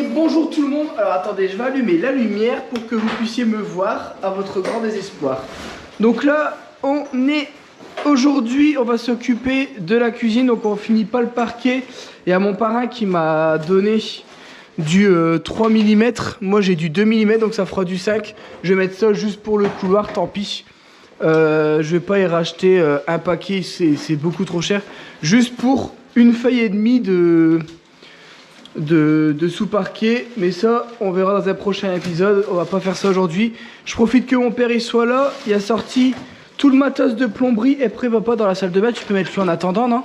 Donc bonjour tout le monde. Alors attendez, je vais allumer la lumière pour que vous puissiez me voir à votre grand désespoir. Donc là, on est aujourd'hui, on va s'occuper de la cuisine. Donc on finit pas le parquet. Il y a mon parrain qui m'a donné du 3 mm. Moi j'ai du 2 mm, donc ça fera du 5. Je vais mettre ça juste pour le couloir, tant pis. Je vais pas y racheter un paquet, c'est beaucoup trop cher. Juste pour une feuille et demie de sous-parquet, mais ça on verra dans un prochain épisode. On va pas faire ça aujourd'hui. Je profite que mon père il soit là. Il a sorti tout le matos de plomberie. Et après va pas dans la salle de bain. Tu peux mettre lui en attendant, non?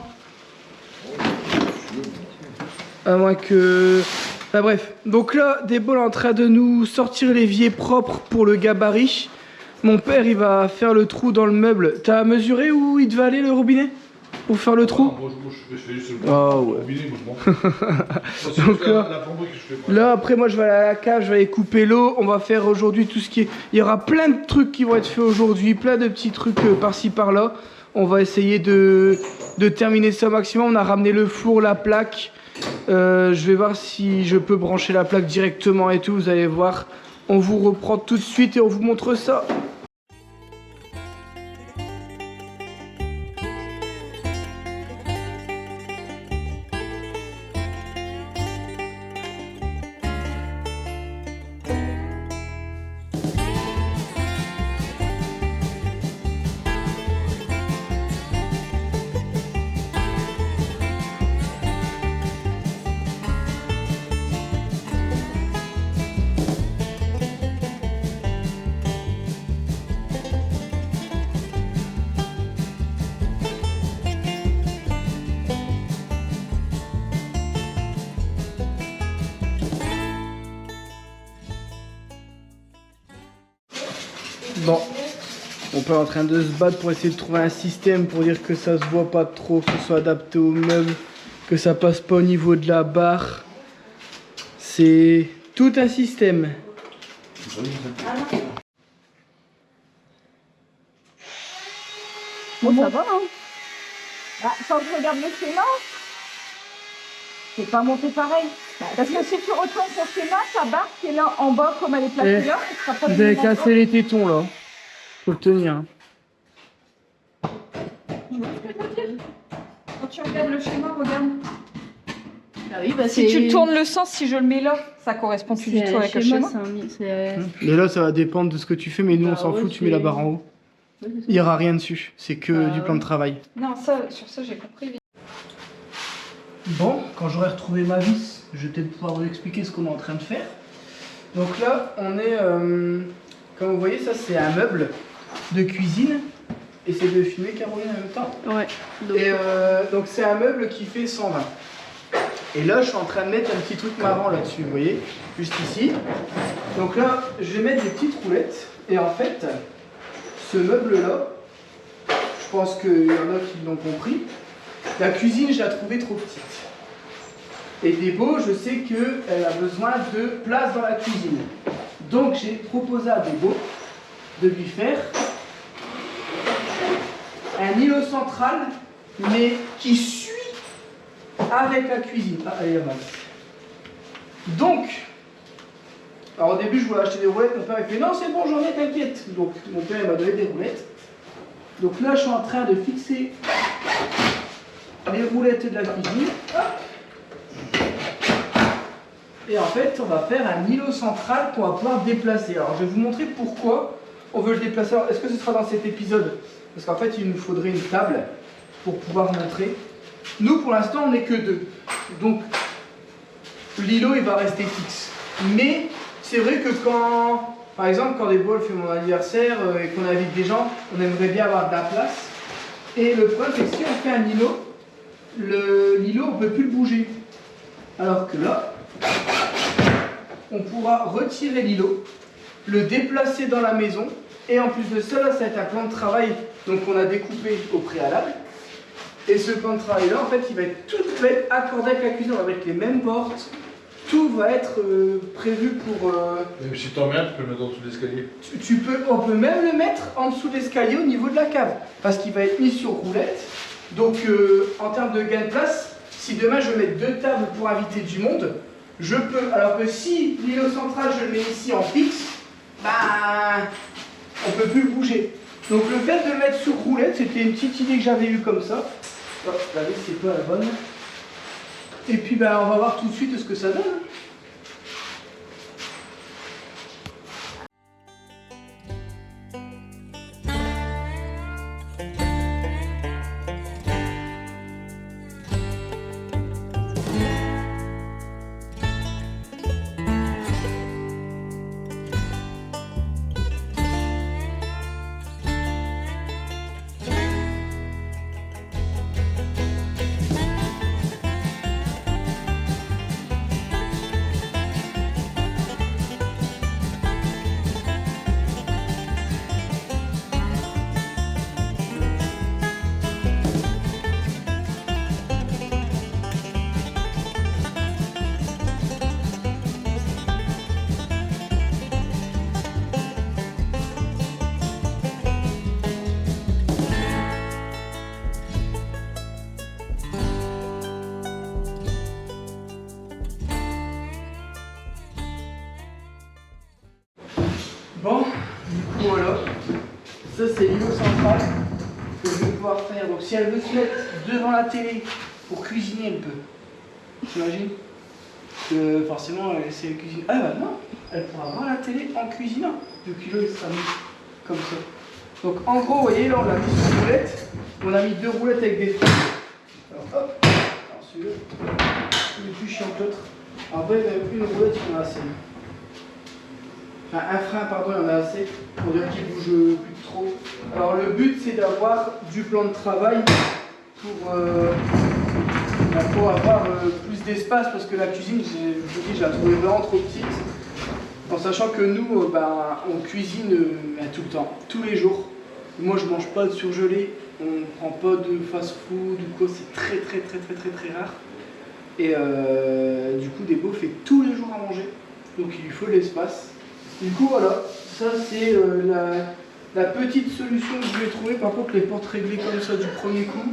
À moins que... Enfin bref. Donc là, Débo est en train de nous sortir l'évier propre pour le gabarit. Mon père il va faire le trou dans le meuble. T'as mesuré où il devait aller le robinet pour faire le trou? Moi, je fais juste le robinet, moi je m'en fous. Donc là après moi je vais aller à la cave, je vais aller couper l'eau. On va faire aujourd'hui tout ce qui est... Il y aura plein de trucs qui vont être faits aujourd'hui, plein de petits trucs par-ci par-là. On va essayer de terminer ça au maximum. On a ramené le four, la plaque. Je vais voir si je peux brancher la plaque directement et tout, vous allez voir. On vous reprend tout de suite et on vous montre ça. Bon, on peut être en train de se battre pour essayer de trouver un système pour dire que ça se voit pas trop, que ce soit adapté au meuble, que ça passe pas au niveau de la barre. C'est tout un système. Bon, ça va, hein? Bah, quand je regarde le schéma, c'est pas monté pareil. Parce que si tu retournes ton schéma, ta barre qui est là en bas, comme elle est placée là, elle sera pas... Vous avez cassé les tétons là. Faut le tenir. Tu vois ce que je veux dire? Quand tu regardes le schéma, regarde. Ah oui, bah Si tu tournes le sens, si je le mets là, ça correspond plus du tout avec le schéma. Mais là, ça va dépendre de ce que tu fais, mais nous on s'en fout, tu mets la barre en haut. Il n'y aura rien dessus, c'est que du plan de travail. Non, ça, sur ça, j'ai compris. Bon, quand j'aurai retrouvé ma vis, je vais peut-être pouvoir vous expliquer ce qu'on est en train de faire. Donc là, on est... comme vous voyez, ça c'est un meuble de cuisine. Essayez de filmer Caroline en même temps. Ouais. Donc c'est un meuble qui fait 120. Et là, je suis en train de mettre un petit truc marrant là-dessus, vous voyez, juste ici. Donc là, je vais mettre des petites roulettes. Et en fait, ce meuble-là, je pense qu'il y en a qui l'ont compris, la cuisine, je la trouvais trop petite. Et Débo, je sais qu'elle a besoin de place dans la cuisine. Donc j'ai proposé à Débo de lui faire un îlot central, mais qui suit avec la cuisine. Ah, elle est mal. Donc, alors au début je voulais acheter des roulettes, mon père il fait non c'est bon j'en ai, t'inquiète. Donc mon père il m'a donné des roulettes. Donc là je suis en train de fixer les roulettes de la cuisine. Hop. Et en fait on va faire un îlot central qu'on va pouvoir déplacer. Alors je vais vous montrer pourquoi on veut le déplacer. Est-ce que ce sera dans cet épisode? Parce qu'en fait il nous faudrait une table pour pouvoir montrer. Nous pour l'instant on n'est que deux. Donc l'îlot il va rester fixe. Mais c'est vrai que quand, par exemple quand Débo fait mon anniversaire et qu'on invite des gens, on aimerait bien avoir de la place. Et le problème c'est que si on fait un îlot, l'îlot on ne peut plus le bouger. Alors que là, on pourra retirer l'îlot, le déplacer dans la maison. Et en plus de ça, là, ça va être un plan de travail donc on a découpé au préalable. Et ce plan de travail là, en fait, tout va être accordé avec la cuisine. On va mettre les mêmes portes. Tout va être prévu pour... Même si t'en mets un, tu peux le mettre en dessous de l'escalier. On peut même le mettre en dessous de l'escalier au niveau de la cave. Parce qu'il va être mis sur roulette. Donc en termes de gain de place, si demain je veux mettre 2 tables pour inviter du monde, je peux. Alors que si l'îlot central, je le mets ici en fixe, bah, on peut plus le bouger. Donc le fait de le mettre sur roulette, c'était une petite idée que j'avais eue comme ça. Oh, la vis, c'est pas la bonne. Et puis bah, on va voir tout de suite ce que ça donne. Bon, du coup voilà, ça c'est l'îlot central que je vais pouvoir faire. Donc si elle veut se mettre devant la télé pour cuisiner, elle peut. T'imagines que forcément elle essaie de cuisiner. Ah bah non, elle pourra voir la télé en cuisinant. Le kilo il sera mis comme ça. Donc en gros, vous voyez là on l'a mis sur roulette. On a mis 2 roulettes avec des freins. Alors hop, alors celui-là, il est plus chiant que l'autre. En vrai, une roulette il y en a assez. Enfin, un frein, pardon, il y en a assez pour dire qu'il bouge plus trop. Alors le but c'est d'avoir du plan de travail pour avoir plus d'espace parce que la cuisine, je vous dis, je la trouvais vraiment trop petite. En sachant que nous, on cuisine tout le temps, tous les jours. Moi je mange pas de surgelé, on ne prend pas de fast-food ou quoi, c'est très rare. Et du coup Debo fait tous les jours à manger, donc il lui faut de l'espace. Du coup voilà, ça c'est la petite solution que je vais trouver. Par contre les portes réglées comme ça du premier coup.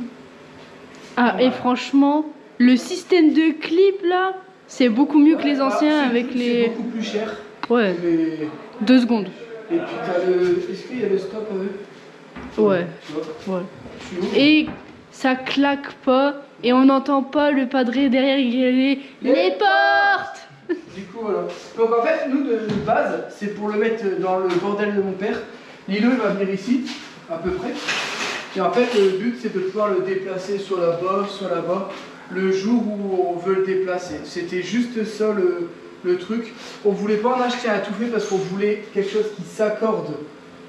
Ah et franchement, le système de clip là, c'est beaucoup mieux que les anciens avec les... C'est beaucoup plus cher. Ouais, Mais... 2 secondes. Et puis t'as le... Est-ce qu'il y a le stop Ouais, tu vois, ouais. tu ouvres. Et ça claque pas et on n'entend pas le padré derrière gueuler les portes. Du coup voilà. Donc en fait nous de base c'est pour le mettre dans le bordel de mon père. L'îlot il va venir ici à peu près. Et en fait le but c'est de pouvoir le déplacer soit là-bas, soit là-bas, le jour où on veut le déplacer. C'était juste ça le truc. On voulait pas en acheter un tout fait parce qu'on voulait quelque chose qui s'accorde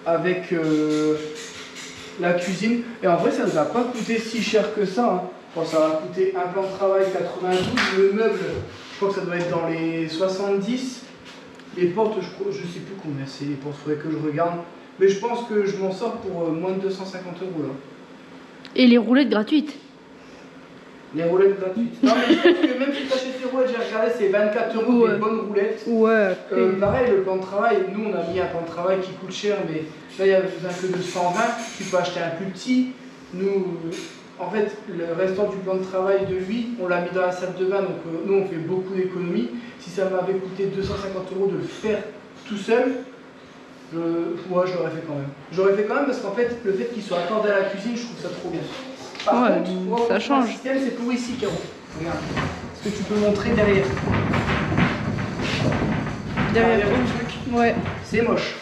avec la cuisine. Et en vrai ça ne va pas coûter si cher que ça. Hein. Bon, ça va coûter un plan de travail 92, le meuble je crois que ça doit être dans les 70. Les portes je sais plus combien c'est les portes, faudrait que je regarde. Mais je pense que je m'en sors pour moins de 250 € là. Et les roulettes gratuites. Les roulettes gratuites. Non mais je pense que même si tu achètes les roulettes, j'ai regardé, c'est 24 € Ouais. des bonnes roulettes. Ouais. Pareil, le plan de travail, nous on a mis un plan de travail qui coûte cher, mais là il y a besoin que de 120, tu peux acheter un plus petit. Nous, en fait, le restant du plan de travail de lui, on l'a mis dans la salle de bain, donc nous on fait beaucoup d'économies. Si ça m'avait coûté 250 € de le faire tout seul, moi je l'aurais fait quand même. J'aurais fait quand même parce qu'en fait, le fait qu'il soit accordé à la cuisine, je trouve ça trop bien. Par Ouais, contre, moi, ça change. Le système c'est pour ici, Caro. Regarde. Ce que tu peux montrer derrière. Derrière le truc, Ouais. c'est moche.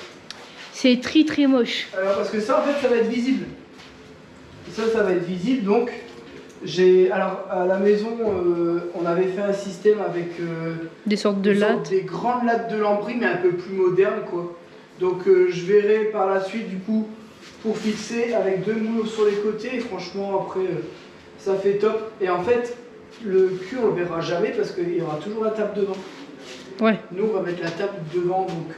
C'est très moche. Alors parce que ça en fait ça va être visible. Ça va être visible donc alors à la maison on avait fait un système avec Des sortes de lattes. des grandes lattes de lambris mais un peu plus modernes quoi. Donc je verrai par la suite du coup pour fixer avec 2 moules sur les côtés et franchement après ça fait top. Et en fait le cul on le verra jamais parce qu'il y aura toujours la table devant. Ouais. Nous on va mettre la table devant donc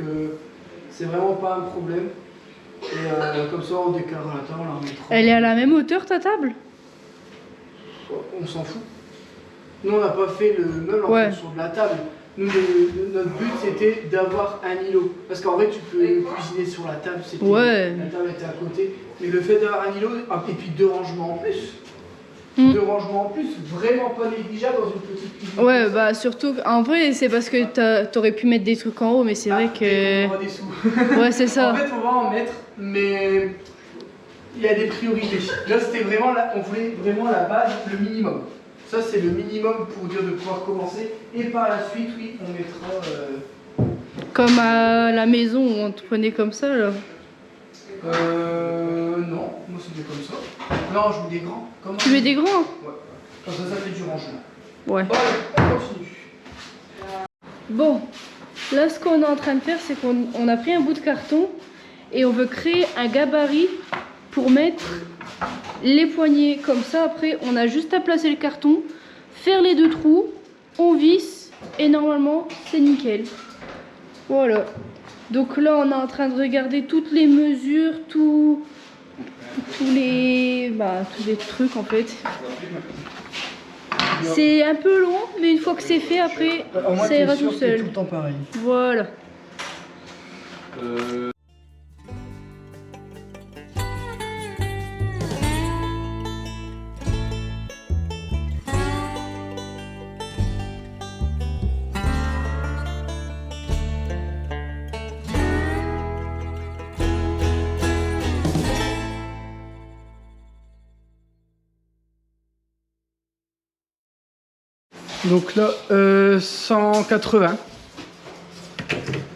c'est vraiment pas un problème. Et comme ça on déclarera la table, on la remettra. Elle est à la même hauteur ta table? On s'en fout. Nous on n'a pas fait le meuble en fonction de la table. Nous notre but c'était d'avoir un îlot. Parce qu'en vrai tu peux cuisiner sur la table, Ouais. La table était à côté. Mais le fait d'avoir un îlot, et puis 2 rangements en plus. 2 rangements en plus, vraiment pas négligeable dans une petite cuisine. Ouais, bah surtout, en vrai, c'est parce que t'aurais pu mettre des trucs en haut, mais c'est vrai que. On aura des sous. Ouais, c'est ça. En fait, on va en mettre, mais il y a des priorités. Là, c'était vraiment, on voulait vraiment la base, le minimum. Ça, c'est le minimum pour dire de pouvoir commencer. Et par la suite, oui, on mettra. Comme à la maison où on te prenait comme ça, là. Non, moi c'était comme ça. Non, je mets des grands. Comment Tu mets des grands? Ouais. Comme ça fait du rangement. Ouais. Bon, allez, on continue. Bon, là, ce qu'on est en train de faire, c'est qu'on a pris un bout de carton et on veut créer un gabarit pour mettre les poignées. Comme ça, après, on a juste à placer le carton, faire les 2 trous, on visse et normalement, c'est nickel. Voilà. Donc là, on est en train de regarder toutes les mesures, tous les trucs en fait. C'est un peu long, mais une fois que c'est fait, après, ça ira tout seul. Tout le temps pareil. Voilà. Donc là, 180.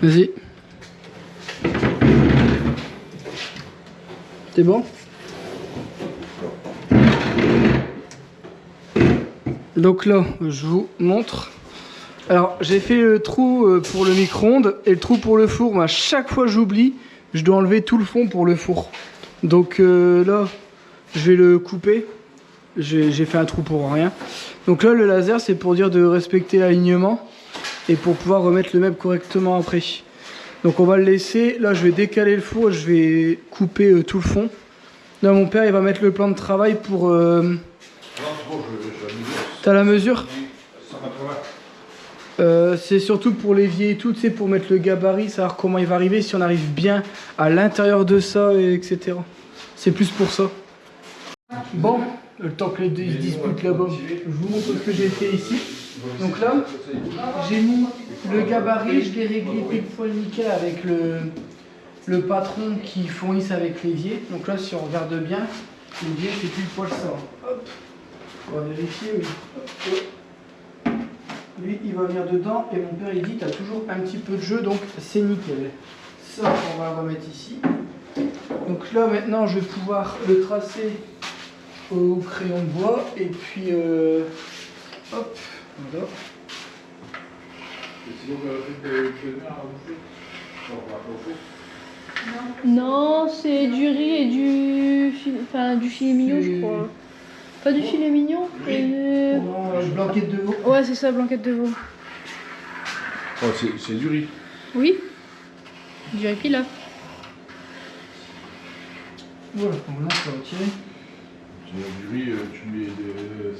Vas-y. C'est bon? Donc là, je vous montre. Alors, j'ai fait le trou pour le micro-ondes et le trou pour le four. Mais à chaque fois j'oublie, je dois enlever tout le fond pour le four. Donc là, je vais le couper. J'ai fait un trou pour rien. Donc là, le laser, c'est pour dire de respecter l'alignement et pour pouvoir remettre le meuble correctement après. Donc on va le laisser. Là, je vais décaler le four et je vais couper tout le fond. Là, mon père, il va mettre le plan de travail pour... Non, c'est bon, je la mesure. T'as la mesure? 180. C'est surtout pour l'évier et tout, tu sais, pour mettre le gabarit, savoir comment il va arriver, si on arrive bien à l'intérieur de ça, etc. C'est plus pour ça. Bon, le temps que les deux se disputent là-bas, je vous montre ce que j'ai fait ici. Donc là, j'ai mis le gabarit, je l'ai réglé pile poil nickel avec le patron qui fournisse avec l'évier. Donc là, si on regarde bien, l'évier c'est pile poil ça. Hop, on va vérifier, oui. Hop. Lui, il va venir dedans et mon père il dit t'as toujours un petit peu de jeu, donc c'est nickel. Ça, on va le remettre ici. Donc là, maintenant, je vais pouvoir le tracer au crayon de bois et puis hop, voilà. Et sinon, vous avez fait de mer à bouffer? Non, on va pas au four. Non, c'est du riz et du filet mignon, je crois. Pas du filet mignon Blanquette de veau. Ouais, c'est ça, blanquette de veau. Oh, c'est du riz. Oui. Du riz pilaf. Voilà, donc maintenant je vais retirer. Du riz, tu mets 5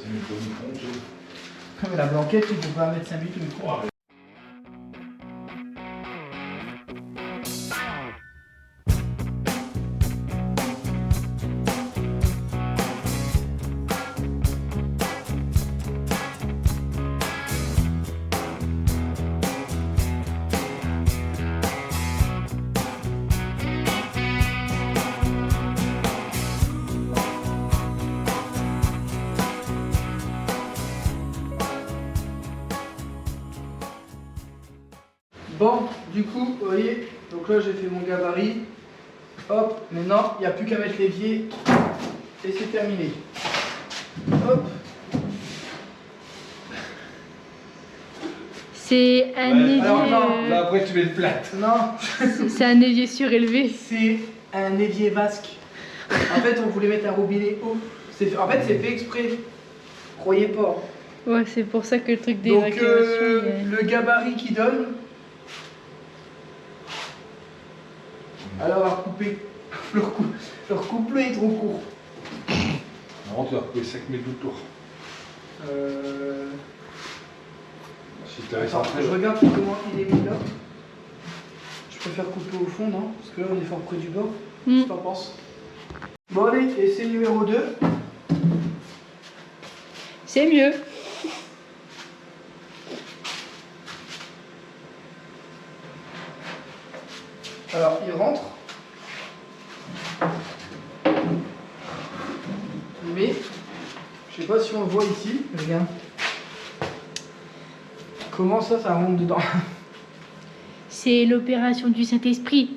minutes au micro-ondes, tu sais. Mais la blanquette, tu peux pas mettre 5 minutes au micro. Bon, du coup, vous voyez, donc là j'ai fait mon gabarit. Hop, maintenant il n'y a plus qu'à mettre l'évier et c'est terminé. Hop. C'est un évier. alors non, Là, après, tu mets une plate. Non, C'est un évier surélevé. c'est un évier vasque. En fait, on voulait mettre un robinet haut. En fait, c'est fait exprès. Croyez pas. Ouais, c'est pour ça que le truc Donc, d'évacuation. le gabarit qui donne. Alors, à recouper. Le couplet est trop court. Non, tu vas couper 5 mètres de tour. Si tu Attends, je regarde comment il est mis là. Je préfère couper au fond, non? Parce que là, on est fort près du bord. Qu'est-ce que t'en penses? Bon, allez, essai numéro 2. C'est mieux. Alors, il rentre. Mais, je sais pas si on le voit ici. Regarde. Comment ça rentre dedans? C'est l'opération du Saint-Esprit.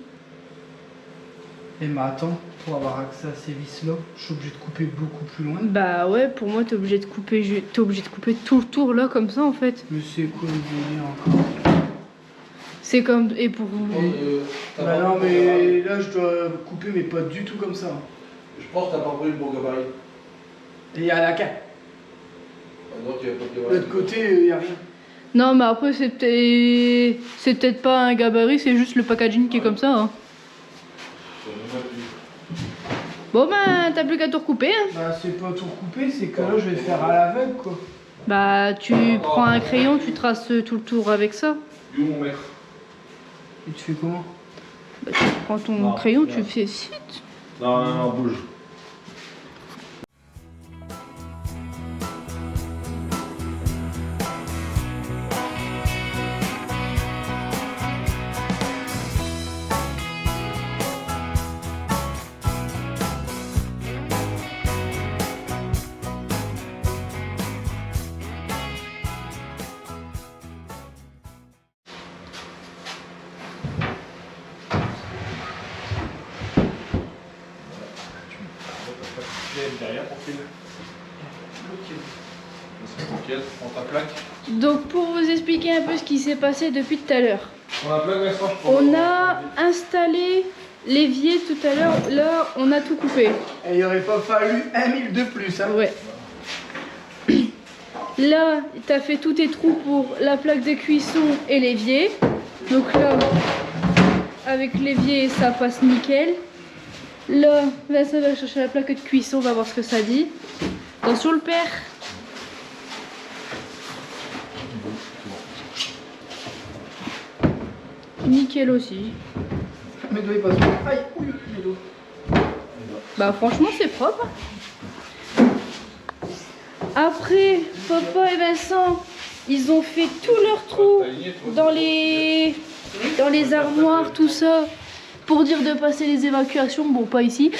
Eh mais attends, pour avoir accès à ces vis-là, je suis obligé de couper beaucoup plus loin. Bah ouais, pour moi t'es obligé de couper tout le tour là comme ça en fait. Mais c'est quoi le délire encore? C'est comme et pour Bah non mais là je dois couper mais pas du tout comme ça. Je pense que t'as pas pris le bon gabarit. Et il y a la carte. Ah non, tu as pas de De gabarit. l'autre côté, il y a rien. Non mais après c'est peut-être pas un gabarit, c'est juste le packaging qui est comme ça. Hein. Bon ben t'as plus qu'à tout recouper. Hein. Bah c'est pas tout recouper, c'est que là je vais le faire à l'aveugle quoi. Bah tu prends un crayon, tu traces tout le tour avec ça. Où mon maître? Et tu fais comment? Bah, tu prends ton Non, crayon, non. tu fais vite. Non, bouge. Derrière pour filer. T'inquiète, prends ta plaque. Donc pour vous expliquer un peu ce qui s'est passé depuis tout à l'heure. Prends la plaque, Vincent, je prends On la- a installé l'évier tout à l'heure, là on a tout coupé. Et il aurait pas fallu 1 000 de plus hein. Ouais. Là, t'as fait tous tes trous pour la plaque de cuisson et l'évier. Donc là, avec l'évier, ça passe nickel. Là, Vincent va chercher la plaque de cuisson, on va voir ce que ça dit. Attention le père. Nickel aussi. Mes doigts ils passent. Aïe, ouïe, mes doigts. Bah franchement c'est propre. Après, Papa et Vincent, ils ont fait tous leurs trous dans les armoires, tout ça, pour dire de passer les évacuations. Bon, pas ici.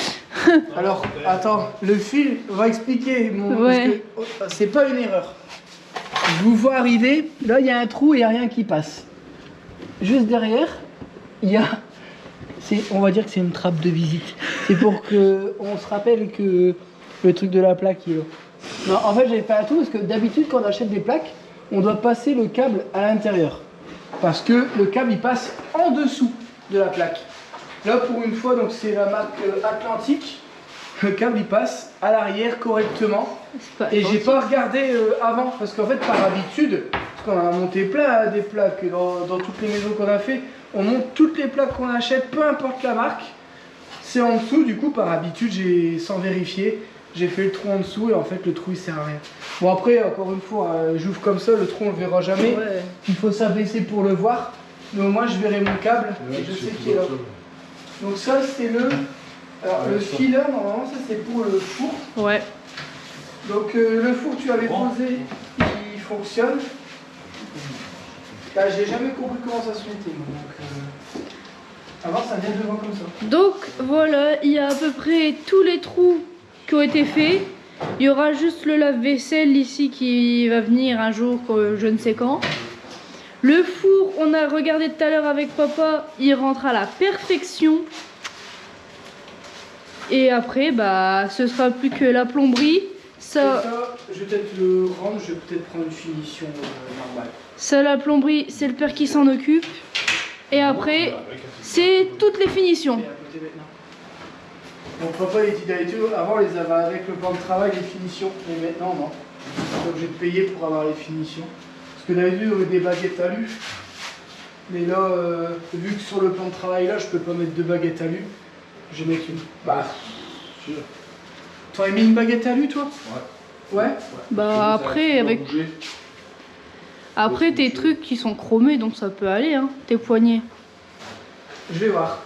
Alors, attends, le fil va expliquer mon. Ouais. Parce que c'est pas une erreur. Je vous vois arriver, là il y a un trou et il n'y a rien qui passe. Juste derrière, il y a. On va dire que c'est une trappe de visite. C'est pour que on se rappelle que le truc de la plaque il est là. Non, en fait j'avais fait un trou parce que d'habitude quand on achète des plaques, on doit passer le câble à l'intérieur. Parce que le câble il passe en dessous de la plaque. Là pour une fois, donc c'est la marque Atlantique. Le câble il passe à l'arrière correctement. Et j'ai pas regardé avant parce qu'en fait par habitude, parce qu'on a monté plein des plaques dans toutes les maisons qu'on a fait, on monte toutes les plaques qu'on achète, peu importe la marque, c'est en dessous. Du coup par habitude, sans vérifier, j'ai fait le trou en dessous et en fait le trou il sert à rien. Bon après encore une fois, j'ouvre comme ça, le trou on le verra jamais. Ouais. Il faut s'abaisser pour le voir, mais au moins je verrai mon câble et je sais qu'il est là. Donc ça c'est le... Alors le filler normalement ça c'est pour le four. Ouais. Donc le four tu avais posé, il fonctionne. Là j'ai jamais compris comment ça se mettait. Donc avant ça vient devant comme ça. Donc voilà, il y a à peu près tous les trous qui ont été faits. Il y aura juste le lave-vaisselle ici qui va venir un jour, je ne sais quand. Le four, on a regardé tout à l'heure avec papa, il rentre à la perfection. Et après, bah, ce sera plus que la plomberie. Ça, Je vais peut-être le rendre, je vais peut-être prendre une finition normale. ça, la plomberie, c'est le père qui s'en occupe. Et après, c'est toutes les finitions. Et à côté maintenant. Donc papa il dit d'habitude, avant on les avait avec le plan de travail, les finitions, mais maintenant non. Je suis obligé de payer pour avoir les finitions. Parce que d'habitude on met des baguettes alu. Mais là, vu que sur le plan de travail là, je peux pas mettre 2 baguettes alu, je vais mettre une. Bah, Sûr. t'aurais mis une baguette alu toi? Ouais. Ouais. Bah après, avec... Après tes trucs qui sont chromés, donc ça peut aller, hein, tes poignets. Je vais voir.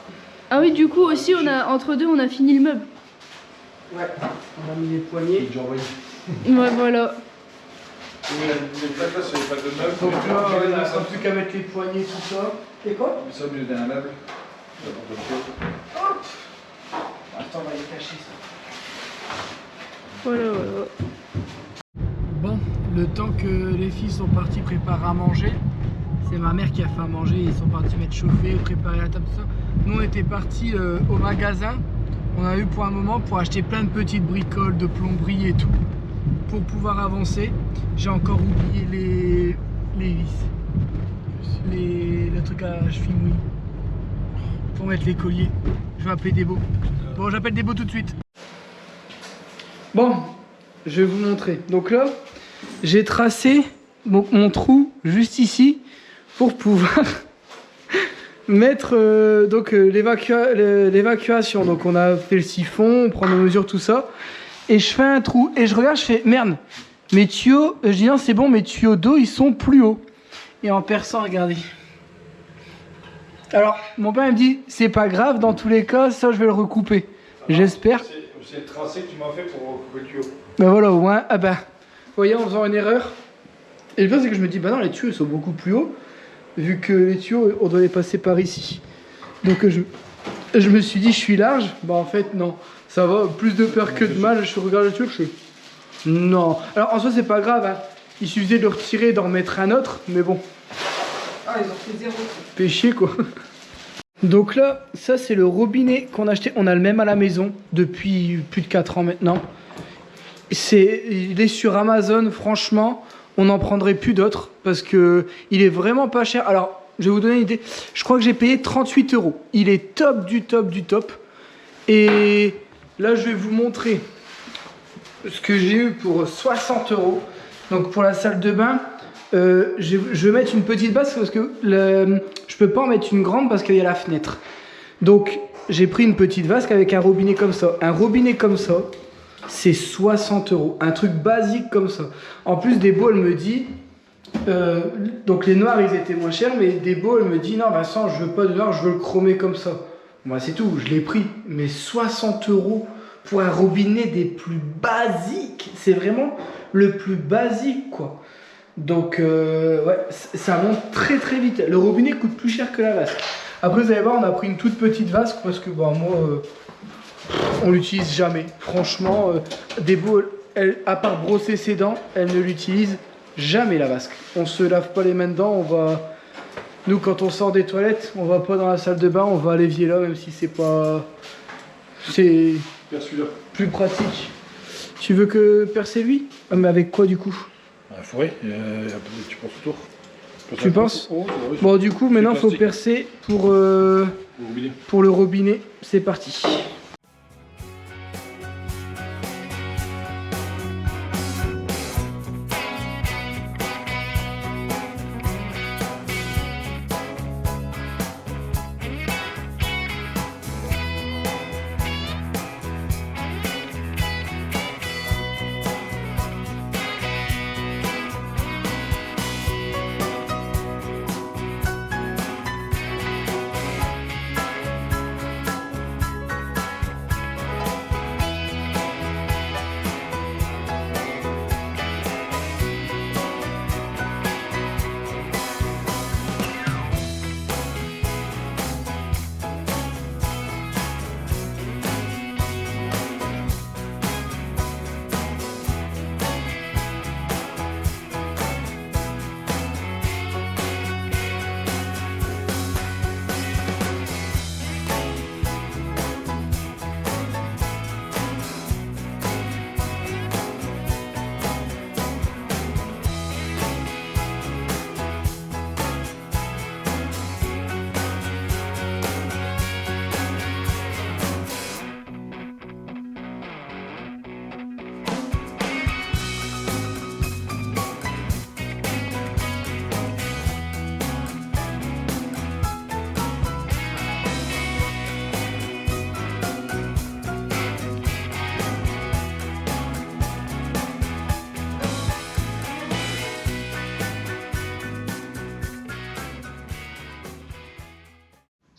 Ah oui, du coup aussi, on a, entre deux, on a fini le meuble. Ouais. On a mis les poignées. J'ai envoyé. Ouais, voilà. Les plaques là, c'est les plaques de meubles. Donc là, il ne restera plus qu'à mettre les poignées, tout ça. Et quoi? Mais ça au milieu d'un meuble. Hop. Attends, on va les cacher ça. Voilà, voilà. Bon, le temps que les filles sont parties préparer à manger, c'est ma mère qui a fait à manger. Ils sont partis mettre chauffer, préparer la table, tout ça. Nous, on était partis au magasin. On a eu pour un moment pour acheter plein de petites bricoles, de plomberie et tout, pour pouvoir avancer. J'ai encore oublié les vis, le truc à cheville mouille, pour mettre les colliers. Je vais appeler Débo. Bon, j'appelle Débo tout de suite. Bon, je vais vous montrer. Donc là, j'ai tracé mon trou juste ici pour pouvoir mettre l'évacuation. Donc on a fait le siphon, on prend nos mesures, tout ça. Et je fais un trou et je regarde, je fais merde, mes tuyaux, je dis non c'est bon, mes tuyaux d'eau ils sont plus hauts. Et en perçant, regardez. Alors mon père me dit c'est pas grave, dans tous les cas ça je vais le recouper. J'espère. C'est le tracé que tu m'as fait pour recouper le tuyau. Ben voilà, au moins, ah ben, vous voyez, en faisant une erreur. Et le pire c'est que je me dis bah non, les tuyaux ils sont beaucoup plus hauts, vu que les tuyaux on doit les passer par ici. Donc je me suis dit je suis large, bah en fait non. Ça va, plus de peur que de mal, je regarde le tuyau, je fais non. Alors en soi c'est pas grave, hein. Il suffisait de le retirer et d'en mettre un autre, mais bon. Ah, ils ont fait 0. Péché quoi. Donc là, ça c'est le robinet qu'on a acheté. On a le même à la maison depuis plus de 4 ans maintenant. Il est sur Amazon, franchement, on n'en prendrait plus d'autres parce que il est vraiment pas cher. Alors, je vais vous donner une idée. Je crois que j'ai payé 38 €. Il est top du top du top. Et là, je vais vous montrer ce que j'ai eu pour 60 €. Donc pour la salle de bain, je vais mettre une petite base parce que je peux pas en mettre une grande parce qu'il y a la fenêtre. Donc j'ai pris une petite vasque avec un robinet comme ça. Un robinet comme ça, c'est 60 €. Un truc basique comme ça. En plus, Débo, elle me dit, donc les noirs ils étaient moins chers, mais Débo, elle me dit non Vincent, je veux pas de noir, je veux le chromer comme ça. Moi c'est tout, je l'ai pris. Mais 60 € pour un robinet des plus basiques. C'est vraiment le plus basique quoi. Donc ouais, ça monte très très vite. Le robinet coûte plus cher que la vasque. Après vous allez voir, on a pris une toute petite vasque parce que bah, moi on l'utilise jamais. Franchement, Débo, à part brosser ses dents, elle ne l'utilise jamais la vasque. On se lave pas les mains dedans, nous quand on sort des toilettes, on va pas dans la salle de bain, on va à l'évier là, même si c'est pas... C'est plus pratique. Tu veux que percer lui? Ah, mais avec quoi du coup? Il faudrait, tu penses autour. Tu penses? Bon du coup maintenant il faut percer pour le robinet. C'est parti.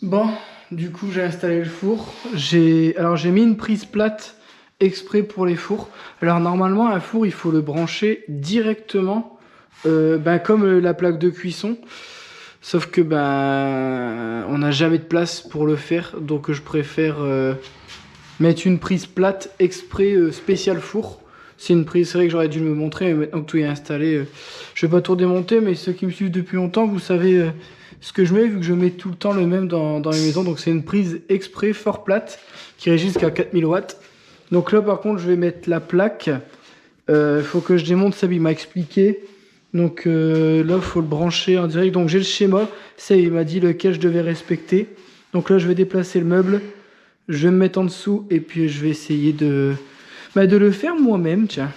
Bon, du coup j'ai installé le four. J'ai mis une prise plate exprès pour les fours. Alors normalement un four il faut le brancher directement comme la plaque de cuisson. Sauf que on n'a jamais de place pour le faire. Donc je préfère mettre une prise plate exprès spécial four. C'est une prise, c'est vrai que j'aurais dû me montrer, mais maintenant que tout est installé, je vais pas tout démonter, mais ceux qui me suivent depuis longtemps, vous savez ce que je mets, vu que je mets tout le temps le même dans les maisons. Donc c'est une prise exprès fort plate qui régit jusqu'à 4000 watts. Donc là par contre je vais mettre la plaque. Faut que je démonte, Seb il m'a expliqué. Donc là il faut le brancher en direct. Donc j'ai le schéma, Seb il m'a dit lequel je devais respecter. Donc là je vais déplacer le meuble, je vais me mettre en dessous et puis je vais essayer de le faire moi-même, tiens.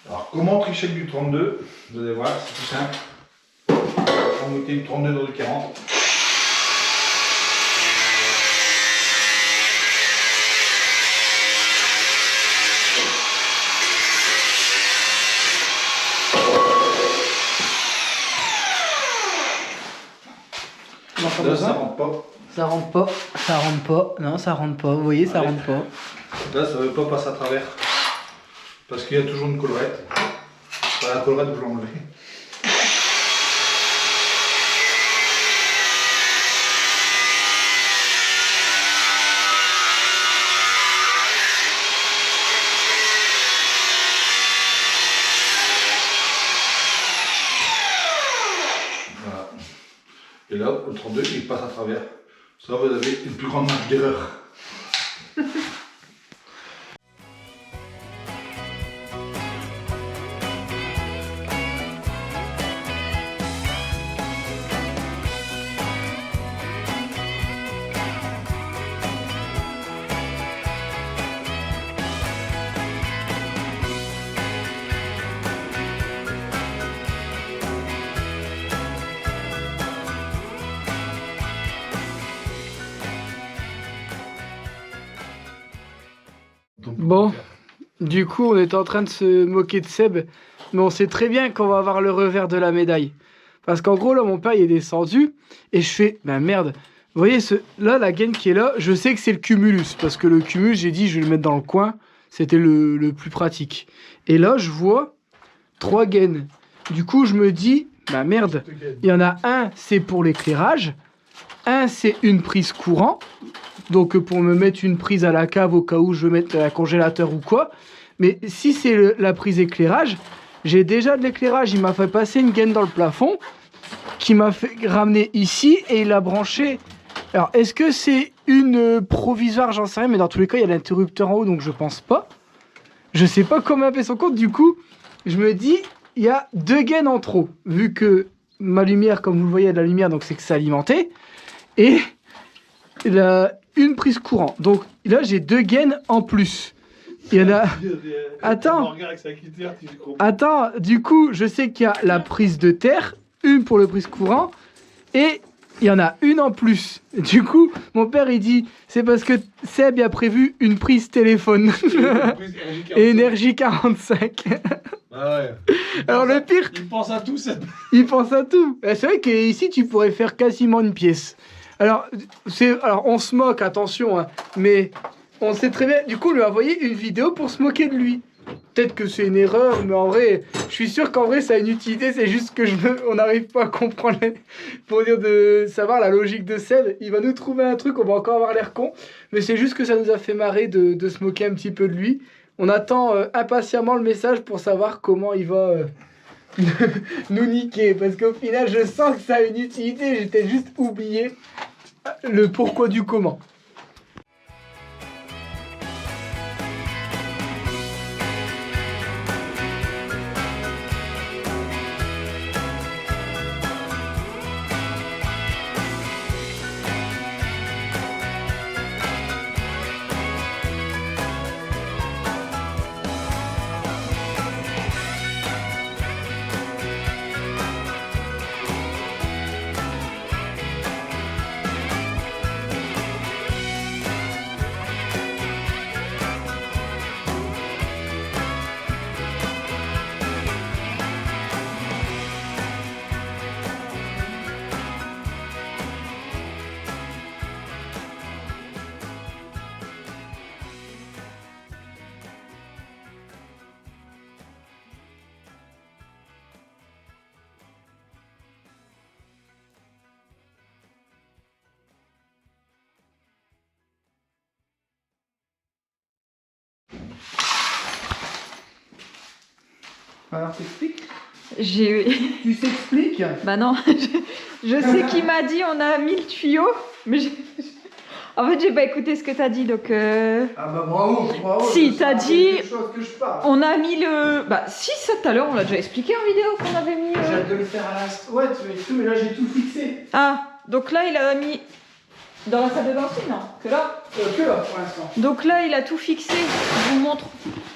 Alors, comment tricher du 32? Vous allez voir, c'est tout simple. On mettait une 32 dans le 40. Là, ça rentre pas. Ça rentre pas, ça rentre pas, non ça rentre pas, vous voyez ça rentre pas. Là, ça ne veut pas passer à travers. Parce qu'il y a toujours une collerette. La collerette, vous l'enlevez. Voilà. Et là, le 32, il passe à travers. Ça, vous avez une plus grande marge d'erreur. Bon, du coup on était en train de se moquer de Seb, mais on sait très bien qu'on va avoir le revers de la médaille. Parce qu'en gros là mon père il est descendu et je fais, merde, vous voyez là la gaine qui est là, je sais que c'est le cumulus, parce que le cumulus j'ai dit je vais le mettre dans le coin, c'était le plus pratique. Et là je vois 3 gaines, du coup je me dis, merde, il y en a un c'est pour l'éclairage, un c'est une prise courant, donc pour me mettre une prise à la cave au cas où je veux mettre un congélateur ou quoi. Mais si c'est la prise éclairage, j'ai déjà de l'éclairage. Il m'a fait passer une gaine dans le plafond qui m'a fait ramener ici et il a branché. Alors est-ce que c'est une provisoire? J'en sais rien, mais dans tous les cas il y a l'interrupteur en haut donc je pense pas. Je sais pas comment il a fait son compte. Du coup je me dis il y a 2 gaines en trop. Vu que ma lumière, comme vous le voyez, il y a de la lumière donc c'est que c'est alimenté. Et une prise courant. Donc là, j'ai 2 gaines en plus. Il y en a... Attends, du coup, je sais qu'il y a la prise de terre, une pour le prise courant, et il y en a une en plus. Du coup, mon père, il dit, c'est parce que Seb a prévu une prise téléphone. Et énergie 45. Ah ouais. Alors le pire... Il pense à tout, Seb. Il pense à tout. C'est vrai qu'ici, tu pourrais faire quasiment une pièce. Alors on se moque, attention, hein, mais on sait très bien. Du coup, on lui a envoyé une vidéo pour se moquer de lui. Peut-être que c'est une erreur, mais en vrai, je suis sûr qu'en vrai, ça a une utilité. C'est juste que on n'arrive pas à comprendre, pour dire de savoir la logique de Seb. Il va nous trouver un truc, on va encore avoir l'air con, mais c'est juste que ça nous a fait marrer de se moquer un petit peu de lui. On attend impatiemment le message pour savoir comment il va nous niquer, parce qu'au final je sens que ça a une utilité, j'étais juste oublié le pourquoi du comment. Alors t'expliques. J'ai... Tu s'expliques. Bah non, je sais qui m'a dit on a mis le tuyau, mais en fait j'ai pas écouté ce que t'as dit donc. Ah bah bravo, bravo. Si, je t'as sais dit- quelque chose que je parle. On a mis le. Bah si, ça tout à l'heure on l'a déjà expliqué en vidéo qu'on avait mis. J'ai hâte de le faire à l'instant. Ouais, mais là j'ai tout fixé. Ah, donc là il a mis dans la salle de bain aussi, non? Que là. Que là pour l'instant. Donc là il a tout fixé. Je vous montre.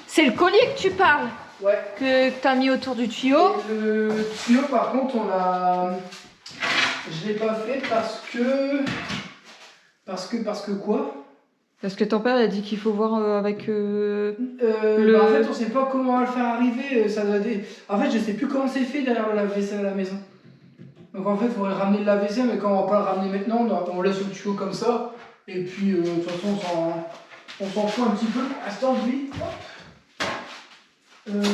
C'est le collier que tu parles, Ouais. que t'as mis autour du tuyau. Et le tuyau par contre on l'a. Je l'ai pas fait parce que quoi? Parce que ton père il a dit qu'il faut voir avec. Bah, en fait, on sait pas comment on va le faire arriver. Ça doit En fait, je sais plus comment c'est fait derrière le lave-vaisselle à la maison. Donc en fait, il faudrait ramener le lave-vaisselle, mais quand on va pas le ramener maintenant, on laisse le tuyau comme ça. Et puis, de toute façon, on s'en fout un petit peu pour l'instant, lui. Hop. Donc,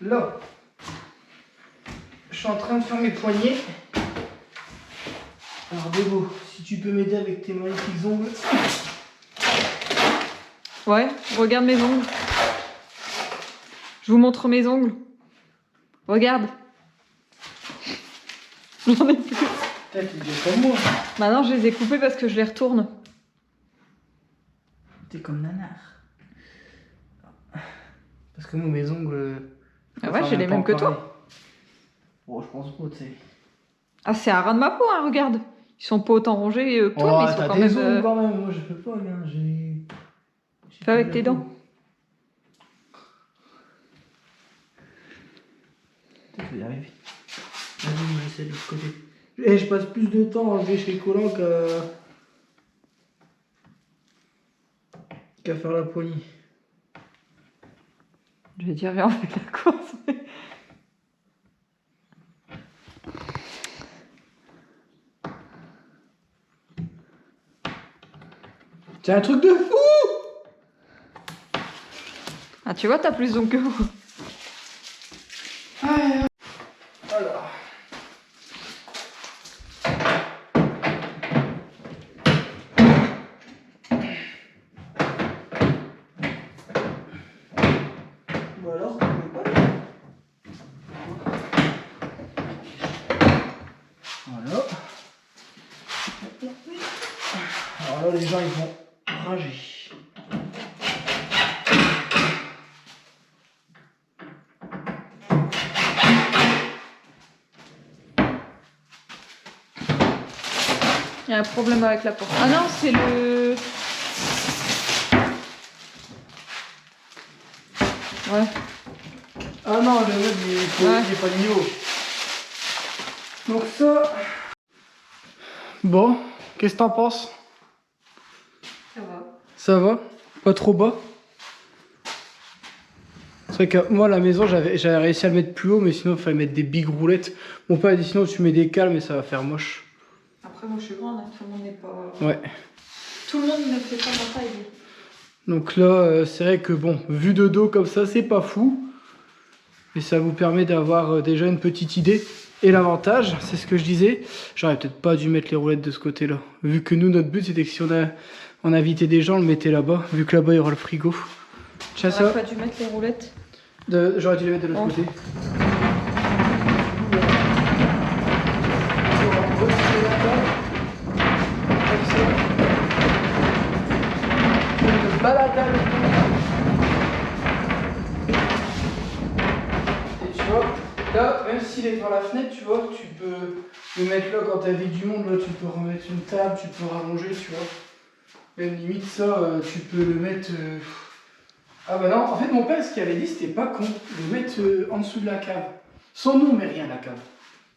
là, je suis en train de faire mes poignets. Alors, Débo, si tu peux m'aider avec tes magnifiques ongles. Ouais, regarde mes ongles. Je vous montre mes ongles. Regarde. J'en ai plus. T'es bien comme moi. Maintenant, je les ai coupés parce que je les retourne. T'es comme nanar. Parce que moi, mes ongles. Ah ouais, j'ai les mêmes que toi. Bon, je pense pas, tu sais. Ah, c'est à ras de ma peau, hein, regarde. Ils sont pas autant rangés que toi, mais ils sont t'as quand des même. ongles quand même. Moi, je peux pas, là. J'ai Fais avec plus tes la dents. peau. Peut-être que je vais y arriver. Vas-y, on va essayer de l'autre côté. Et je passe plus de temps à enlever chez les collants qu'à faire la poignée. Je vais dire, viens, on fait la course. C'est un truc de fou! Ah, tu vois, t'as plus d'ongles que vous. Alors. Ou alors, voilà. Alors là, les gens, ils vont rager. Il y a un problème avec la porte. Ah non, c'est le. Ouais. Ah non, le mec, il est pas de niveau. Donc ça... Bon, qu'est-ce que t'en penses? Ça va. Ça va? Pas trop bas? C'est vrai que moi, à la maison, j'avais réussi à le mettre plus haut, mais sinon, il fallait mettre des big roulettes. Mon père a dit sinon, tu mets des cales, mais ça va faire moche. Après, moi, je suis grande, hein. Tout le monde n'est pas. Ouais. Tout le monde ne fait pas ma taille. Donc là, c'est vrai que bon, vu de dos comme ça, c'est pas fou. Et ça vous permet d'avoir déjà une petite idée. Et l'avantage, c'est ce que je disais, j'aurais peut-être pas dû mettre les roulettes de ce côté-là. Vu que nous, notre but, c'était que si on invitait des gens, on le mettait là-bas. Vu que là-bas, il y aura le frigo. Tiens, ça. J'aurais pas dû mettre les roulettes. J'aurais dû les mettre de l'autre côté. Et tu vois, là, même s'il est devant la fenêtre, tu vois, tu peux le mettre là quand t'as vu du monde, là tu peux remettre une table, tu peux rallonger, tu vois. Même limite ça, tu peux le mettre... Ah bah non, en fait mon père ce qu'il avait dit c'était pas con, le mettre en dessous de la cave. Sans nous on met rien à la cave.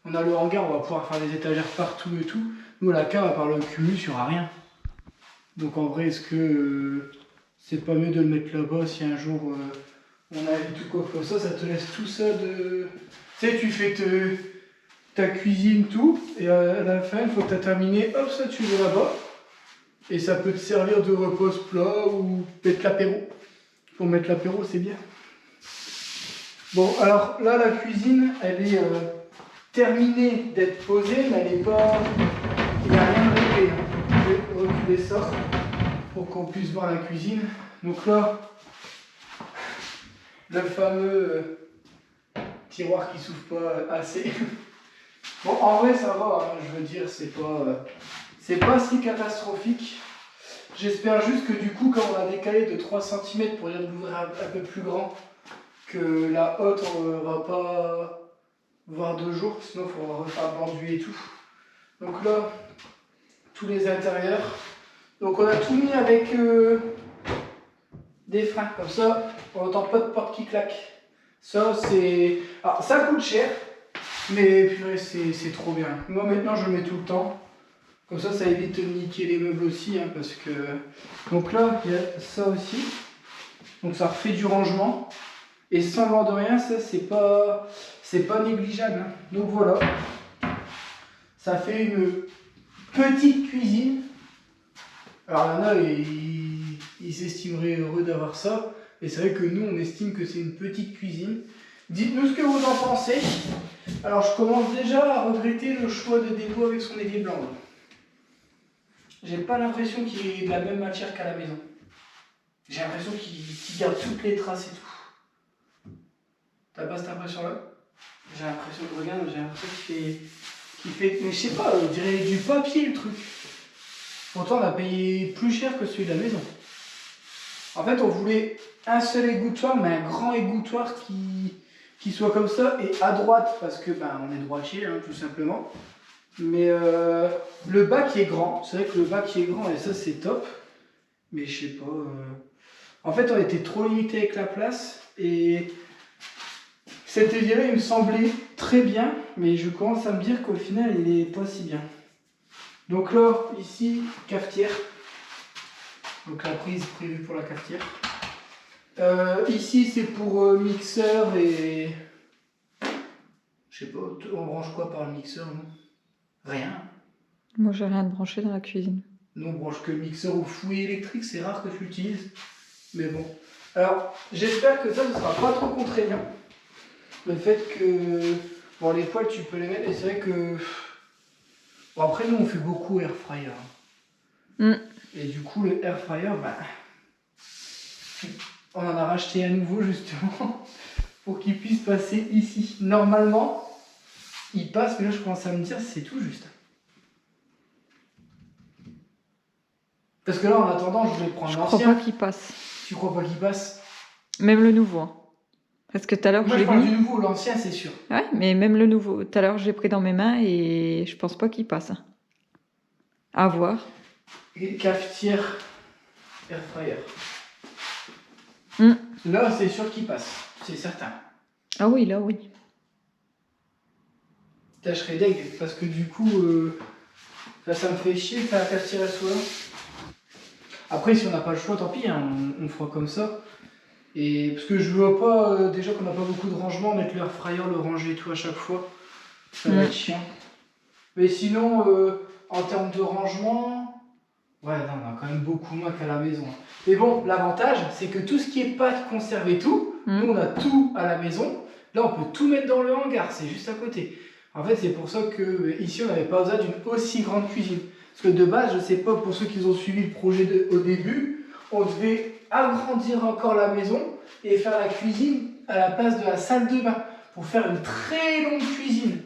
On a le hangar, on va pouvoir faire des étagères partout et tout. Nous la cave à part le cumulus, il n'y aura rien. Donc en vrai est-ce que c'est pas mieux de le mettre là-bas si un jour on a tout quoi comme ça te laisse tout ça de... Tu sais tu fais ta cuisine tout et à la fin une fois que tu as terminé, hop ça tu le là-bas. Et ça peut te servir de repose-plat ou mettre l'apéro. Pour mettre l'apéro, c'est bien. Bon, alors là, la cuisine, elle est terminée d'être posée, mais elle n'est pas... Il n'y a rien de réglé. Je vais reculer ça pour qu'on puisse voir la cuisine. Donc là, Le fameux tiroir qui s'ouvre pas assez. Bon, en vrai, ça va, hein, je veux dire, c'est pas si catastrophique. J'espère juste que du coup, quand on a décalé de 3 cm pour dire de l'ouvrir un peu plus grand, que la haute, on va pas voir 2 jours, sinon il faudra refaire l'enduit et tout. Donc là, tous les intérieurs. Donc on a tout mis avec des freins, comme ça, on n'entend pas de porte qui claque. Ça, c'est... Alors, ça coûte cher, mais purée, c'est trop bien. Moi, maintenant, je le mets tout le temps. Comme ça évite de niquer les meubles aussi, hein, parce que... Donc là, il y a ça aussi. Donc ça refait du rangement. Et sans voir de rien, ça, c'est pas négligeable. Hein. Donc voilà. Ça fait une petite cuisine. Alors Lana, il s'estimerait heureux d'avoir ça. Et c'est vrai que nous, on estime que c'est une petite cuisine. Dites-nous ce que vous en pensez. Alors je commence déjà à regretter le choix de Débo avec son évier blanc. J'ai pas l'impression qu'il est de la même matière qu'à la maison. J'ai l'impression qu'il garde toutes les traces et tout. T'as pas cette impression-là? J'ai l'impression que, regarde, j'ai l'impression qu'il fait... Mais je sais pas, on dirait du papier le truc. Pourtant, on a payé plus cher que celui de la maison. En fait, on voulait un seul égouttoir, mais un grand égouttoir qui soit comme ça, et à droite, parce que ben, on est droitier, hein, tout simplement. Mais le bas qui est grand, c'est vrai que le bas qui est grand, et ça c'est top. Mais je sais pas... En fait, on était trop limité avec la place, et cet évier-là, il me semblait très bien, mais je commence à me dire qu'au final, il est pas si bien. Donc là, ici, cafetière. Donc la prise prévue pour la cafetière. Ici, c'est pour mixeur et... Je sais pas, on branche quoi par le mixeur, non? Rien. Moi, j'ai rien de branché dans la cuisine. Nous, on branche que le mixeur ou fouet électrique, c'est rare que tu l'utilises. Mais bon. Alors, j'espère que ça ne sera pas trop contraignant. Le fait que... Bon, les poêles, tu peux les mettre, et c'est vrai que... Bon, après, nous, on fait beaucoup air fryer. Et du coup, le air fryer, bah... On en a racheté à nouveau, justement, pour qu'il puisse passer ici. Normalement, il passe, mais là, je commence à me dire, c'est tout juste. Parce que là, en attendant, je voulais prendre l'ancien. Je crois pas qu'il passe. Tu crois pas qu'il passe? Même le nouveau. Hein. Parce que tout à l'heure, moi, je l'ai parle mis. du nouveau, l'ancien, c'est sûr. Ouais, mais même le nouveau. Tout à l'heure, j'ai pris dans mes mains et je pense pas qu'il passe. À voir. Et cafetière, air fryer. Mm. Là, c'est sûr qu'il passe, c'est certain. Ah oui, là, oui. Là, je serais deg, parce que du coup, là, ça me fait chier que la cafetière elle soit là. Après, si on n'a pas le choix, tant pis, hein, on fera comme ça. Et parce que je vois pas, déjà qu'on n'a pas beaucoup de rangement, mettre l'air fryer, le ranger et tout à chaque fois, ça va être chiant. Mais sinon, en termes de rangement, ouais, non, on a quand même beaucoup moins qu'à la maison. Mais bon, l'avantage, c'est que tout ce qui est pâte, conserve et tout, nous on a tout à la maison. Là, on peut tout mettre dans le hangar, c'est juste à côté. En fait, c'est pour ça que ici, on n'avait pas besoin d'une aussi grande cuisine. Parce que de base, je sais pas, pour ceux qui ont suivi le projet au début, on devait agrandir encore la maison et faire la cuisine à la place de la salle de bain pour faire une très longue cuisine.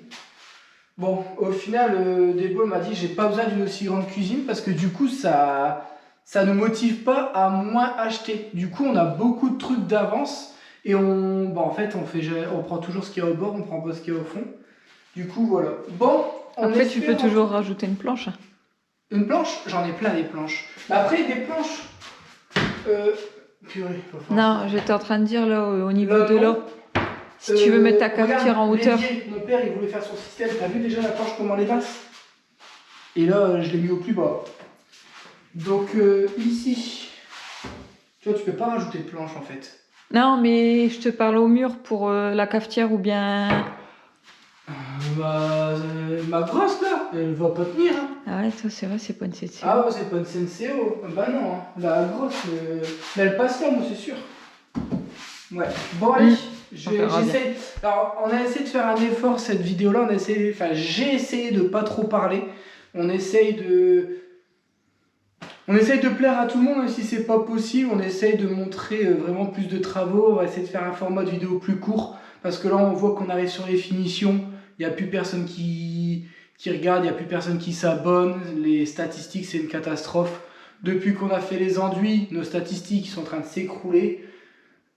Bon, au final, Débo m'a dit j'ai pas besoin d'une aussi grande cuisine parce que du coup ça nous motive pas à moins acheter. Du coup, on a beaucoup de trucs d'avance et en fait on prend toujours ce qu'il y a au bord, on prend pas ce qu'il y a au fond. Du coup, voilà. Bon, après tu peux toujours rajouter une planche. Une planche? J'en ai plein des planches. Mais après des planches. Purée. Non, j'étais en train de dire là au niveau de là. Si tu veux mettre ta cafetière en hauteur. Mon père, il voulait faire son système. T'as vu déjà la planche comment elle est basse? Et là, je l'ai mis au plus bas. Donc, ici, tu vois, tu peux pas rajouter de planche en fait. Non, mais je te parle au mur pour la cafetière ou bien... Ma grosse là, elle va pas tenir. Hein. Ah ouais, toi, c'est vrai, c'est pas une CCO. Ah ouais, c'est pas une Senseo. Bah non, hein. La grosse, mais elle passe là, moi, c'est sûr. Ouais. Bon, allez. J'essaie. Alors, on a essayé de faire un effort cette vidéo-là. J'ai essayé de pas trop parler. On essaye de On essaye de plaire à tout le monde, même si c'est pas possible. On essaye de montrer vraiment plus de travaux. On va essayer de faire un format de vidéo plus court. Parce que là, on voit qu'on arrive sur les finitions. Il n'y a plus personne qui regarde, il n'y a plus personne qui s'abonne. Les statistiques, c'est une catastrophe. Depuis qu'on a fait les enduits, nos statistiques sont en train de s'écrouler.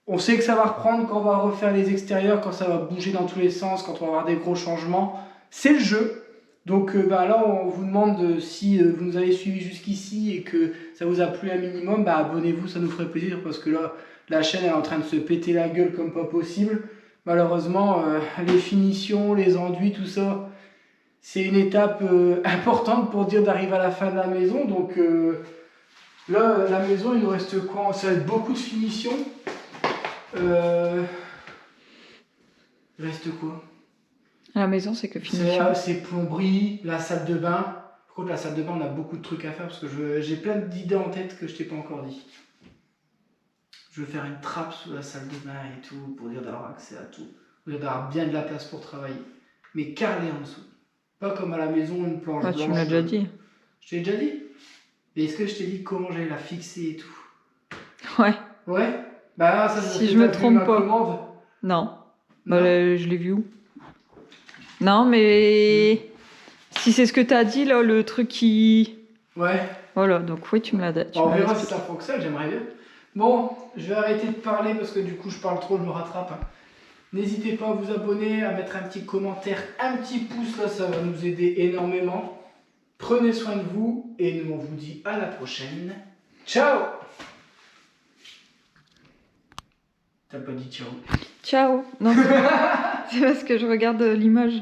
On sait que ça va reprendre quand on va refaire les extérieurs, quand ça va bouger dans tous les sens, quand on va avoir des gros changements. C'est le jeu. Donc là, on vous demande si vous nous avez suivis jusqu'ici et que ça vous a plu un minimum, abonnez-vous, ça nous ferait plaisir parce que là, la chaîne elle est en train de se péter la gueule comme pas possible. Malheureusement, les finitions, les enduits, tout ça, c'est une étape importante pour dire d'arriver à la fin de la maison. Donc là, la maison, il nous reste quoi? Ça va être beaucoup de finitions. Il reste quoi? À la maison, c'est que finition. C'est plomberie, la salle de bain. Par contre, la salle de bain, on a beaucoup de trucs à faire parce que j'ai plein d'idées en tête que je t'ai pas encore dit. Je veux faire une trappe sous la salle de bain et tout pour dire d'avoir accès à tout. Pour dire d'avoir bien de la place pour travailler. Mais carrelé en dessous. Pas comme à la maison, une planche blanche. Tu me l'as déjà dit. Je t'ai déjà dit? Mais est-ce que je t'ai dit comment j'allais la fixer et tout? Ouais. Ouais? Ça, si je me trompe pas. Commande. Non. Non. Je l'ai vu où? Non, mais si c'est ce que t'as dit, là, le truc qui... Ouais. Voilà, donc oui, tu me l'as dit. On verra si ça fonctionne, j'aimerais bien. Bon, je vais arrêter de parler parce que du coup, je parle trop, je me rattrape. N'hésitez pas à vous abonner, à mettre un petit commentaire, un petit pouce, là, ça va nous aider énormément. Prenez soin de vous et nous, on vous dit à la prochaine. Ciao! T'as pas dit ciao? Ciao. Non, c'est parce que je regarde l'image.